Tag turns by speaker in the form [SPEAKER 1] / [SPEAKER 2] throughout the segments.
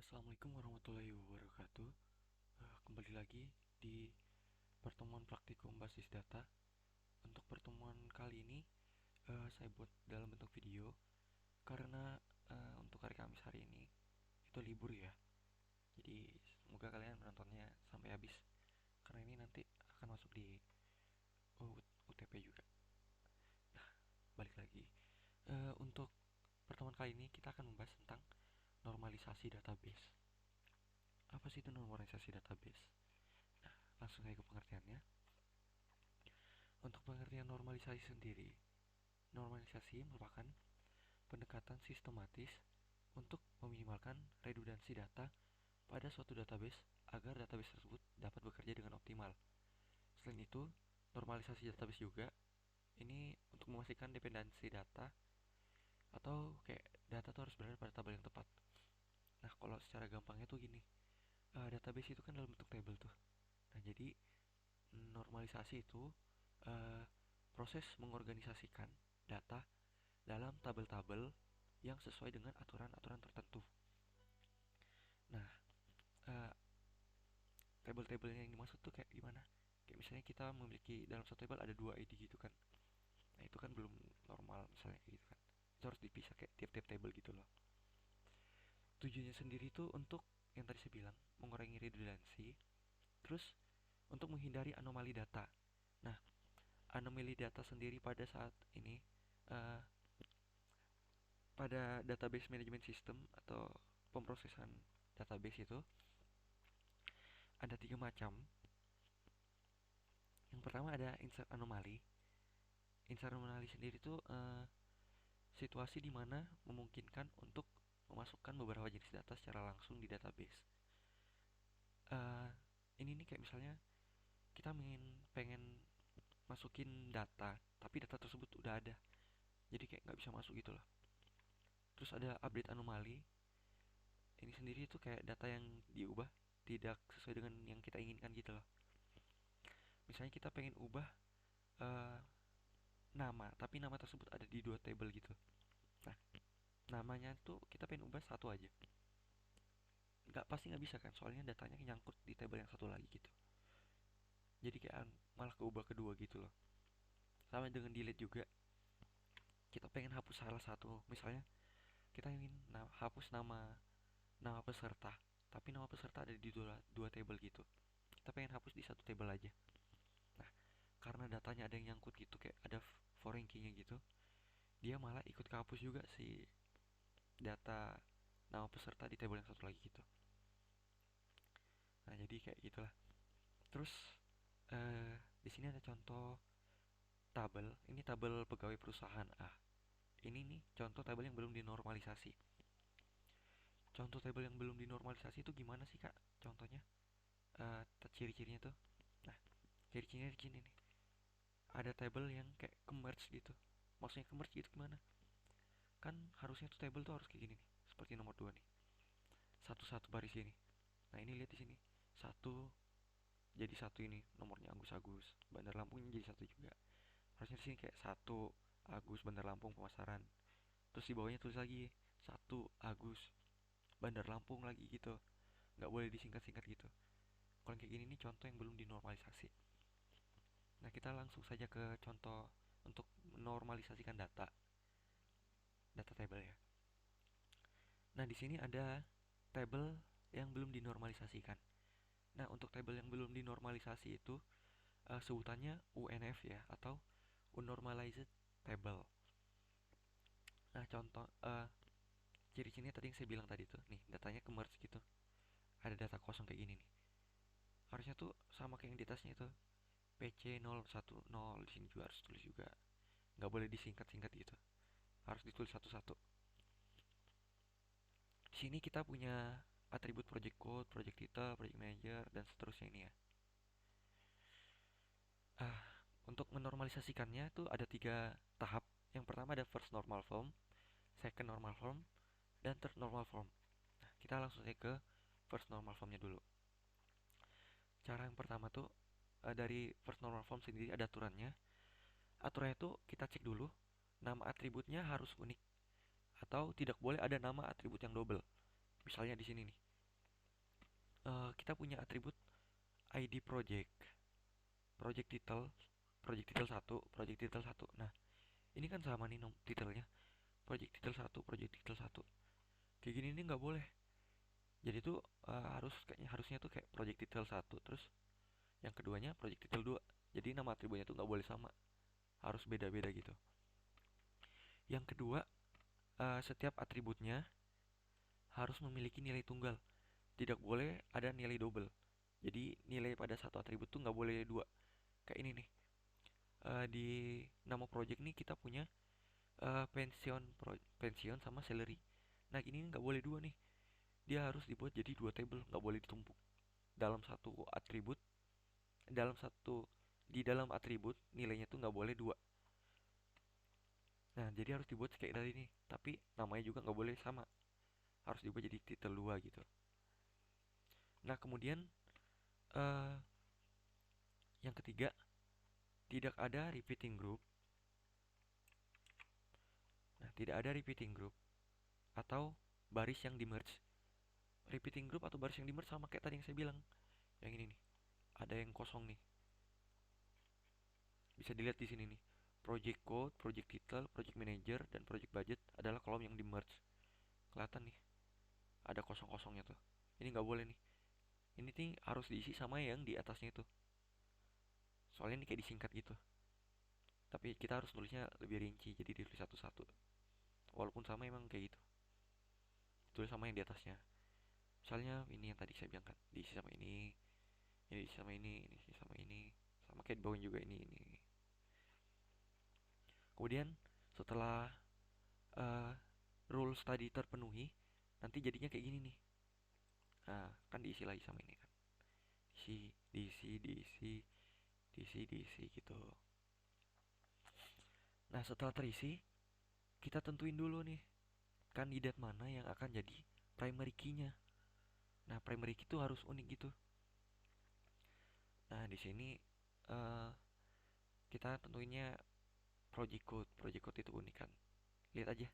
[SPEAKER 1] Assalamualaikum warahmatullahi wabarakatuh. Kembali lagi di pertemuan praktikum basis data. Untuk pertemuan kali ini saya buat dalam bentuk video karena untuk hari Kamis hari ini itu libur ya. Jadi semoga kalian menontonnya sampai habis karena ini nanti akan masuk di UTP juga. Balik lagi. Untuk pertemuan kali ini kita akan membahas tentang normalisasi database. Apa sih itu normalisasi database? Langsung saja ke pengertiannya. Untuk pengertian normalisasi sendiri, normalisasi merupakan pendekatan sistematis untuk meminimalkan redundansi data pada suatu database agar database tersebut dapat bekerja dengan optimal. Selain itu, normalisasi database juga ini untuk memastikan dependensi data atau kayak data itu harus berada pada tabel yang tepat. Nah, kalau secara gampangnya tuh gini, database itu kan dalam bentuk table tuh. Nah, jadi normalisasi itu uh, proses mengorganisasikan data dalam tabel-tabel yang sesuai dengan aturan-aturan tertentu. Nah, uh, table-table yang dimaksud tuh kayak gimana? Kayak misalnya kita memiliki dalam satu table ada dua ID gitu kan. Nah, itu kan belum normal misalnya kayak gitu kan. Itu harus dipisah kayak tiap-tiap table gitu loh. Tujuannya sendiri tuh untuk yang tadi saya bilang, mengurangi redundansi, terus untuk menghindari anomali data. Nah, anomali data sendiri pada saat ini uh, pada database management system atau pemrosesan database itu ada tiga macam. Yang pertama ada insert anomali. Insert anomali sendiri itu situasi di mana memungkinkan untuk memasukkan beberapa jenis data secara langsung di database. Uh, ini nih kayak misalnya kita pengen masukin data, tapi data tersebut udah ada, jadi kayak nggak bisa masuk gitu loh. Terus ada update anomali. Ini sendiri itu kayak data yang diubah tidak sesuai dengan yang kita inginkan gitu loh. Misalnya kita pengen ubah uh, nama, tapi nama tersebut ada di dua table gitu. Nah, namanya tuh kita pengen ubah satu aja. Nggak, pasti nggak bisa kan, soalnya datanya nyangkut di table yang satu lagi gitu. Jadi kayak malah keubah kedua gitu loh. Sama dengan delete juga. Kita pengen hapus salah satu, misalnya kita ingin hapus nama nama peserta, tapi nama peserta ada di dua table gitu. Kita pengen hapus di satu table aja. Nah, karena datanya ada yang nyangkut gitu, kayak ada foreign key-nya gitu, dia malah ikut kehapus juga si data nama peserta di table yang satu lagi gitu. Nah, jadi kayak gitulah. Terus di sini ada contoh tabel. Ini tabel pegawai perusahaan A. Ini nih contoh tabel yang belum dinormalisasi. Contoh tabel yang belum dinormalisasi itu gimana sih kak? Contohnya, ciri-cirinya tuh. Nah, ciri-cirinya di sini nih. Ada tabel yang kayak merge gitu. Maksudnya merge gitu gimana? Kan harusnya tuh table tuh harus kayak gini nih. Seperti nomor 2 nih. Satu-satu baris ini. Nah, ini lihat di sini. Satu jadi satu, ini nomornya Agus Agus. Bandar Lampungnya jadi satu juga. Harusnya di sini kayak satu Agus Bandar Lampung pemasaran. Terus di bawahnya tulis lagi satu Agus Bandar Lampung lagi gitu. Nggak boleh disingkat-singkat gitu. Kalau kayak gini nih contoh yang belum dinormalisasi. Nah, kita langsung saja ke contoh untuk menormalisasikan data table ya. Nah, di sini ada table yang belum dinormalisasikan. Nah, untuk table yang belum dinormalisasi itu sebutannya UNF ya, atau Unnormalized Table. Nah, contoh ciri-cirinya tadi yang saya bilang tadi tuh, nih datanya ke merge gitu. Ada data kosong kayak gini nih. Harusnya tuh sama kayak yang di atasnya itu. PC010 di sini juga harus tulis juga. Nggak boleh disingkat-singkat gitu. Harus ditulis satu-satu. Di sini kita punya atribut project code, project title, project manager, dan seterusnya ini ya. Ah, untuk menormalisasikannya tuh ada tiga tahap. Yang pertama ada first normal form, second normal form, dan third normal form. Nah, kita langsung saja ke first normal formnya dulu. Cara yang pertama tuh dari first normal form sendiri ada aturannya. Aturannya tuh kita cek dulu, nama atributnya harus unik atau tidak boleh ada nama atribut yang double. Misalnya di sini nih, kita punya atribut ID project, project title satu, project title satu. Nah, ini kan sama nih titelnya, project title satu, project title satu. Kayak gini nih nggak boleh. Jadi tuh harusnya tuh kayak project title satu, terus yang keduanya project title 2. Jadi nama atributnya tuh nggak boleh sama, harus beda-beda gitu. Yang kedua, setiap atributnya harus memiliki nilai tunggal. Tidak boleh ada nilai double. Jadi nilai pada satu atribut tuh nggak boleh dua. Kayak ini nih. Di nama project nih kita punya pensiun sama salary. Nah ini nggak boleh dua nih. Dia harus dibuat jadi dua table, nggak boleh ditumpuk. Dalam satu atribut, dalam satu di dalam atribut nilainya tuh nggak boleh dua. Nah jadi harus dibuat kayak tadi nih. Tapi namanya juga nggak boleh sama. Harus dibuat jadi title 2 gitu. Nah kemudian eh yang ketiga, tidak ada repeating group. Nah, tidak ada repeating group atau baris yang di merge. Repeating group atau baris yang di merge sama kayak tadi yang saya bilang. Yang ini nih. Ada yang kosong nih. Bisa dilihat di sini nih. Project code, project title, project manager, dan project budget adalah kolom yang di merge. Kelihatan nih. Ada kosong-kosongnya tuh. Ini nggak boleh nih. Ini nih harus diisi sama yang di atasnya itu. Soalnya ini kayak disingkat gitu. Tapi kita harus nulisnya lebih rinci, jadi ditulis satu-satu. Walaupun sama emang kayak gitu. Tulis sama yang di atasnya. Misalnya ini yang tadi saya bilang kan, diisi sama ini diisi sama ini diisi sama ini, sama kayak di bawah juga ini. Kemudian setelah uh, rules tadi terpenuhi, nanti jadinya kayak gini nih. Nah, kan diisi lagi sama ini kan. Diisi gitu. Nah, setelah terisi, kita tentuin dulu nih kandidat mana yang akan jadi primary key-nya. Nah, primary key itu harus unik gitu. Nah, di sini uh, kita tentuinnya project code. Project code itu unik kan. Lihat aja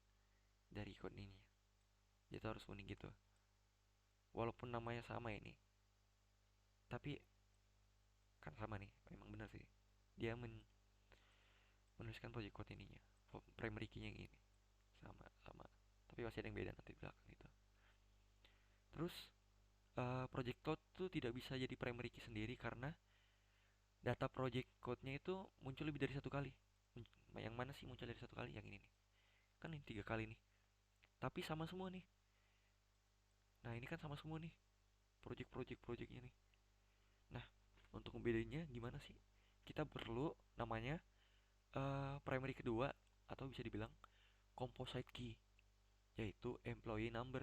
[SPEAKER 1] dari code ini. Dia tuh harus unik gitu. Walaupun namanya sama ini, tapi kan sama nih. Memang benar sih. Dia menuliskan project code ininya. Primary key-nya yang ini. Sama. Tapi masih ada yang beda nanti di belakang itu. Terus project code tuh tidak bisa jadi primary key sendiri karena data project code-nya itu muncul lebih dari satu kali. Yang mana sih muncul dari satu kali? Yang ini nih. Kan ini 3 kali nih. Tapi sama semua nih. Nah ini kan sama semua nih. Project-project-projectnya nih. Nah untuk membedainnya gimana sih? Kita perlu namanya primary kedua atau bisa dibilang composite key, yaitu employee number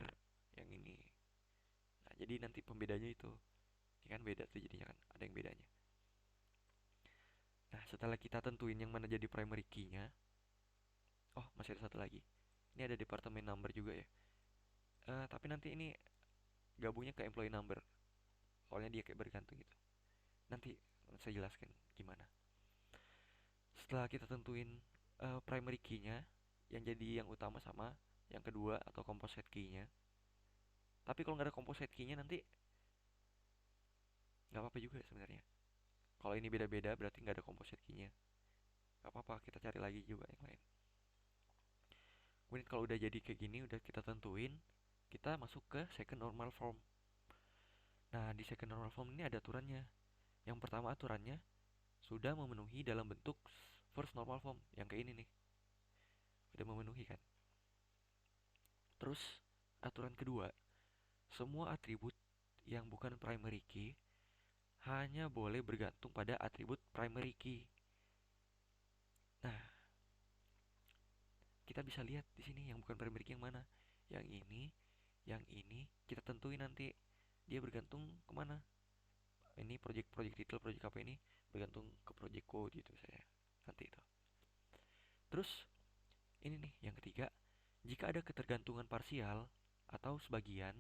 [SPEAKER 1] yang ini. Nah jadi nanti pembedanya itu. Ini kan beda tuh jadinya kan. Ada yang bedanya. Nah setelah kita tentuin yang mana jadi primary key-nya. Oh masih ada satu lagi. Ini ada departemen number juga ya. Tapi nanti ini gabungnya ke employee number. Soalnya dia kayak bergantung gitu. Nanti saya jelaskan gimana. Setelah kita tentuin primary key-nya yang jadi yang utama sama yang kedua atau composite key-nya. Tapi kalau nggak ada composite key-nya nanti nggak apa-apa juga sebenarnya. Kalau ini beda-beda berarti nggak ada composite key-nya. Nggak apa-apa, kita cari lagi juga yang lain. Kemudian kalau udah jadi kayak gini, udah kita tentuin, kita masuk ke second normal form. Nah, di second normal form ini ada aturannya. Yang pertama aturannya sudah memenuhi dalam bentuk first normal form yang kayak ini nih. Udah memenuhi kan? Terus aturan kedua, semua atribut yang bukan primary key hanya boleh bergantung pada atribut primary key. Nah, kita bisa lihat di sini yang bukan primary key yang mana. Yang ini kita tentuin nanti dia bergantung kemana. Ini project title, project apa ini bergantung ke project code gitu saya nanti itu. Terus ini nih yang ketiga, jika ada ketergantungan parsial atau sebagian,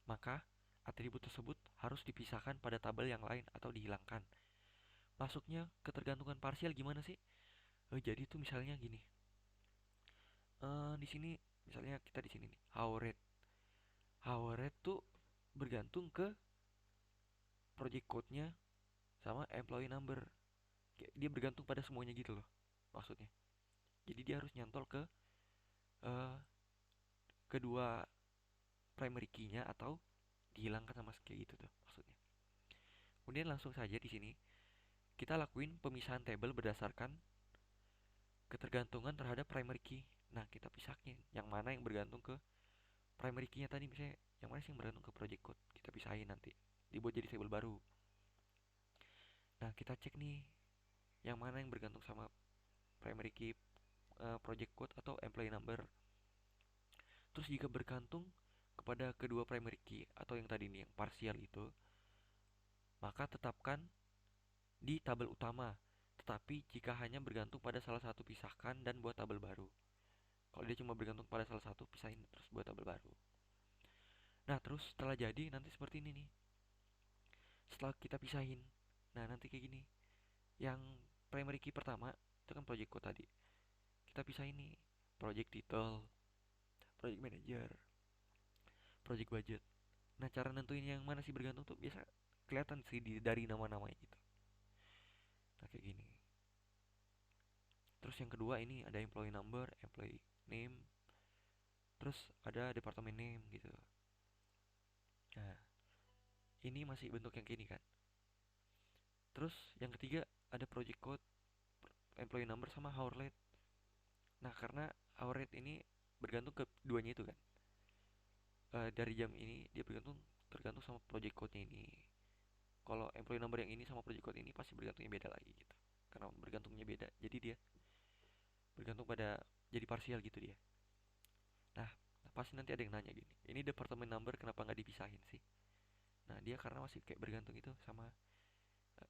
[SPEAKER 1] maka atribut tersebut harus dipisahkan pada tabel yang lain atau dihilangkan. Masuknya ketergantungan parsial gimana sih? Jadi tuh misalnya gini. Di sini misalnya kita di sini nih, how rate tuh bergantung ke project code-nya sama employee number. Kayak dia bergantung pada semuanya gitu loh maksudnya. Jadi dia harus nyantol ke eh, kedua primary key-nya atau dihilangkan sama kayak gitu tuh maksudnya. Kemudian langsung saja di sini kita lakuin pemisahan table berdasarkan ketergantungan terhadap primary key. Nah, kita pisahin yang mana yang bergantung ke primary key-nya tadi, misalnya yang mana sih yang bergantung ke project code. Kita pisahin nanti, dibuat jadi table baru. Nah, kita cek nih yang mana yang bergantung sama primary key, project code atau employee number. Terus jika bergantung kepada kedua primary key atau yang tadi nih yang parsial itu, maka tetapkan di tabel utama. Tetapi jika hanya bergantung pada salah satu, pisahkan dan buat tabel baru. Kalau dia cuma bergantung pada salah satu, pisahin terus buat tabel baru. Nah, terus setelah jadi nanti seperti ini nih. Setelah kita pisahin, nah nanti kayak gini. Yang primary key pertama itu kan project code tadi. Kita pisahin nih, project title, project manager, project budget. Nah, cara nentuin yang mana sih bergantung tuh biasa kelihatan sih dari nama-namanya gitu. Nah, kayak gini. Terus yang kedua ini ada employee number, employee name, terus ada department name gitu. Nah, ini masih bentuk yang gini kan. Terus yang ketiga ada project code, employee number sama hour rate. Nah, karena hour rate ini bergantung ke duanya itu kan. Dari jam ini dia tergantung sama project code-nya ini. Kalau employee number yang ini sama project code ini pasti bergantungnya beda lagi gitu. Karena bergantungnya beda, jadi dia bergantung pada jadi parsial gitu dia. Nah, pasti nanti ada yang nanya gini, ini department number kenapa nggak dipisahin sih? Nah, dia karena masih kayak bergantung itu sama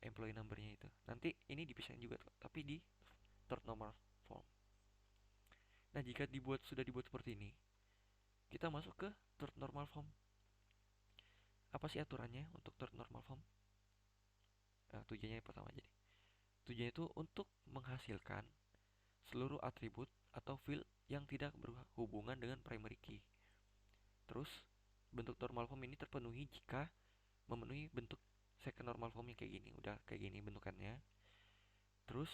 [SPEAKER 1] employee numbernya itu. Nanti ini dipisahin juga tuh, tapi di third normal form. Nah, jika sudah dibuat seperti ini, kita masuk ke third normal form. Apa sih aturannya untuk third normal form? Nah, tujuannya yang pertama jadi. Tujuannya itu untuk menghasilkan seluruh atribut atau field yang tidak berhubungan dengan primary key. Terus, bentuk normal form ini terpenuhi jika memenuhi bentuk second normal formnya kayak gini. Udah kayak gini bentukannya. Terus,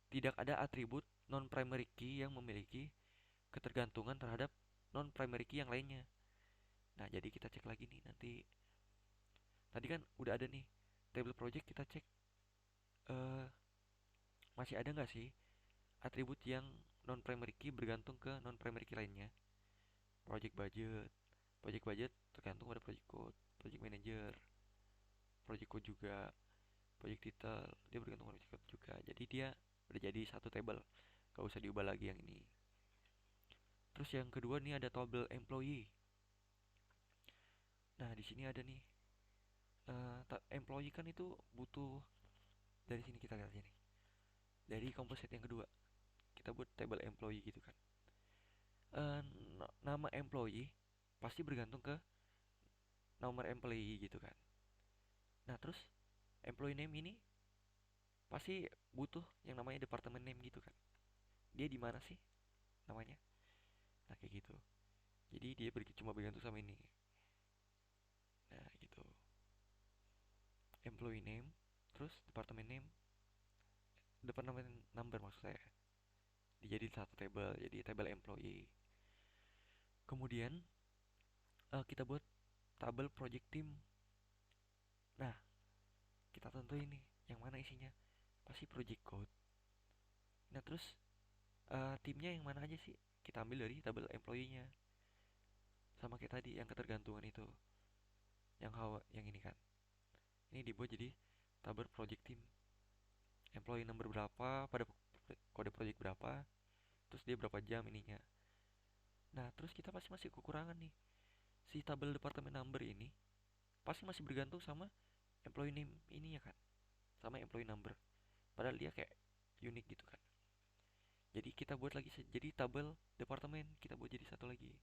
[SPEAKER 1] tidak ada atribut non-primary key yang memiliki ketergantungan terhadap non-primary key yang lainnya. Nah, jadi kita cek lagi nih nanti. Tadi kan udah ada nih table project, kita cek eh masih ada nggak sih atribut yang non-primary key bergantung ke non-primary key lainnya. Project budget tergantung pada project code, project manager, project code juga, project title dia bergantung pada project code juga. Jadi dia udah jadi satu table, gak usah diubah lagi yang ini. Terus yang kedua nih ada table employee. Nah, di sini ada nih employee kan itu butuh, dari sini kita lihat sini. Dari composite yang kedua, kita buat table employee gitu kan. Eh, Nama employee pasti bergantung ke nomor employee gitu kan. Nah, terus employee name ini pasti butuh yang namanya department name gitu kan. Dia di mana sih namanya? Nah, kayak gitu. Jadi dia cuma bergantung sama ini. Nah, gitu. Employee name, terus department name, department number maksud saya. Dijadiin satu table, jadi table employee. Kemudian kita buat tabel project team. Nah, kita tentuin nih yang mana isinya. Pasti project code. Nah, terus timnya yang mana aja sih? Kita ambil dari tabel employee-nya. Sama kayak tadi yang ketergantungan itu. Yang ini kan. Ini dibuat jadi tabel project team. Employee number berapa, pada kode project berapa, terus dia berapa jam ininya. Nah, terus kita pasti masih kekurangan nih. Si tabel department number ini pasti masih bergantung sama employee name ini ya kan. Sama employee number. Padahal dia kayak unik gitu kan. Jadi kita buat lagi jadi tabel departemen, kita buat jadi satu lagi.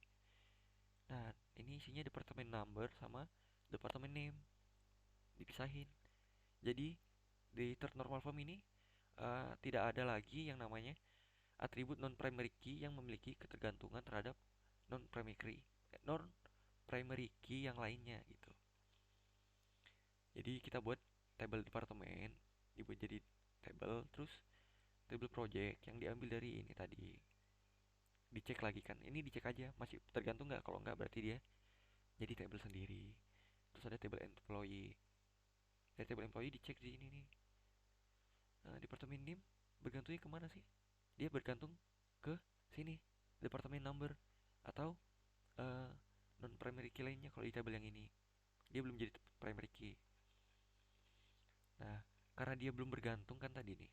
[SPEAKER 1] Nah, ini isinya departemen number sama departemen name dipisahin. Jadi di third normal form ini tidak ada lagi yang namanya atribut non primary key yang memiliki ketergantungan terhadap non primary non primary key yang lainnya gitu. Jadi kita buat tabel departemen, dibuat jadi tabel, terus tabel project yang diambil dari ini tadi. Dicek lagi kan, ini dicek aja, masih tergantung nggak, kalau nggak berarti dia jadi tabel sendiri. Terus ada table employee, dari table employee dicek di ini nih. Departemen name bergantungnya kemana sih? Dia bergantung ke sini, departemen number atau uh, non primary key lainnya. Kalau di tabel yang ini dia belum jadi primary key. Nah, karena dia belum bergantung kan tadi nih,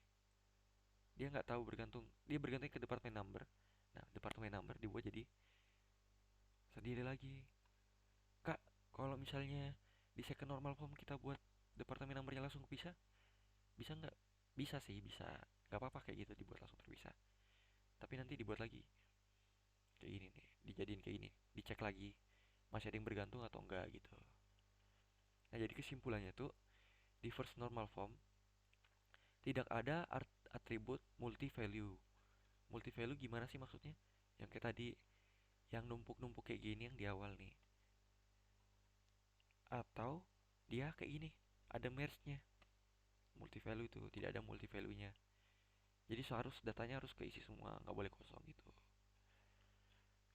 [SPEAKER 1] dia nggak tahu bergantung, dia bergantung ke departemen number. Nah, departemen number dibuat jadi sendiri lagi. Kak, kalau misalnya di second normal form kita buat departemen numbernya langsung bisa, bisa nggak? Bisa sih, bisa. Nggak apa-apa kayak gitu dibuat langsung terpisah. Tapi nanti dibuat lagi kayak ini nih, dijadiin kayak ini, dicek lagi masih ada yang bergantung atau enggak gitu. Nah, jadi kesimpulannya tuh di first normal form tidak ada atribut multi value. Multi value gimana sih maksudnya? Yang kayak tadi, yang numpuk-numpuk kayak gini yang di awal nih. Atau dia kayak gini, ada merge-nya. Multi value itu tidak ada multi value-nya. Jadi seharus datanya harus keisi semua, nggak boleh kosong gitu.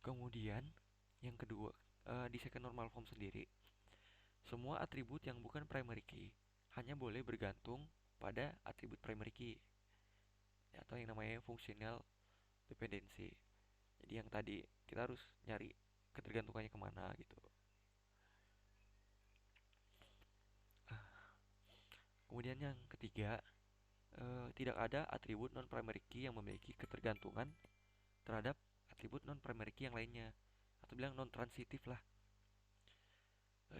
[SPEAKER 1] Kemudian yang kedua, di second normal form sendiri, semua atribut yang bukan primary key hanya boleh bergantung pada atribut primary key, atau yang namanya functional dependency. Jadi yang tadi kita harus nyari ketergantungannya kemana gitu. Kemudian yang ketiga, tidak ada atribut non primary key yang memiliki ketergantungan terhadap atribut non primary key yang lainnya, atau bilang non transitif lah.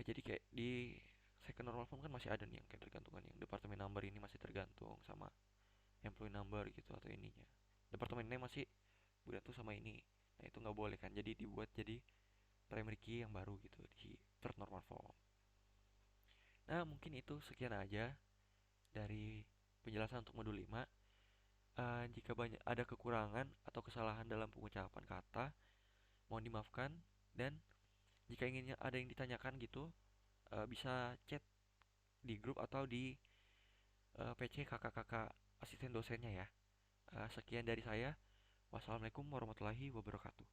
[SPEAKER 1] Jadi kayak di second normal form kan masih ada nih yang kayak tergantungan, yang departemen number ini masih tergantung sama employee number gitu atau ininya. Departemen name masih bergantung sama ini. Nah, itu nggak boleh kan. Jadi dibuat jadi primary key yang baru gitu di third normal form. Nah, mungkin itu sekian aja dari penjelasan untuk modul 5. Jika banyak ada kekurangan atau kesalahan dalam pengucapan kata, mohon dimaafkan. Dan jika inginnya ada yang ditanyakan gitu, bisa chat di grup atau di PC kakak-kakak asisten dosennya ya. Sekian dari saya. Wassalamualaikum warahmatullahi wabarakatuh.